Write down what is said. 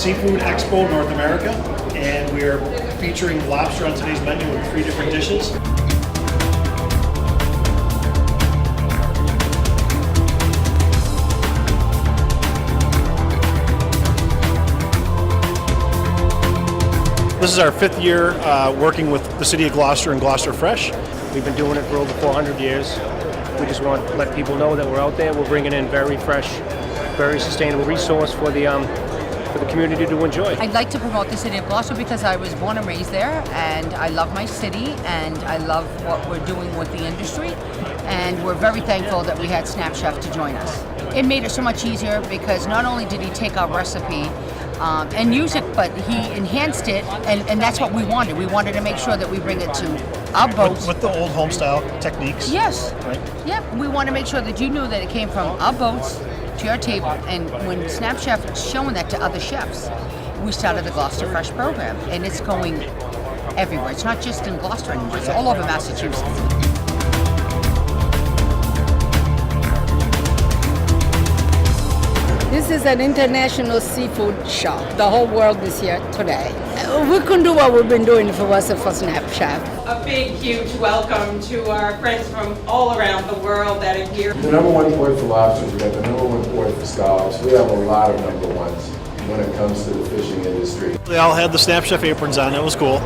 Seafood Expo North America, and we are featuring lobster on today's menu with 3 different dishes. This is our 5th year working with the City of Gloucester and Gloucester Fresh. We've been doing it for over 400 years. We just want to let people know that we're out there. We're bringing in very fresh, very sustainable resource for the community to enjoy. I'd like to promote the City of Gloucester because I was born and raised there, and I love my city, and I love what we're doing with the industry, and we're very thankful that we had Snap Chef to join us. It made it so much easier because not only did he take our recipe and use it, but he enhanced it, and that's what we wanted. We wanted to make sure that we bring it to our boats. With the old home style techniques. Yes. Right? Yep. We want to make sure that you knew that it came from our boats to your table. And when Snap Chef is showing that to other chefs, we started the Gloucester Fresh program, and it's going everywhere. It's not just in Gloucester anymore. It's all over Massachusetts. This is an international seafood shop. The whole world is here today. We couldn't do what we've been doing if it wasn't for Snap Chef. A big, huge welcome to our friends from all around the world that are here. The #1 port for lobsters, we got the #1 port for scallops. We have a lot of #1s when it comes to the fishing industry. They all had the Snap Chef aprons on. It was cool.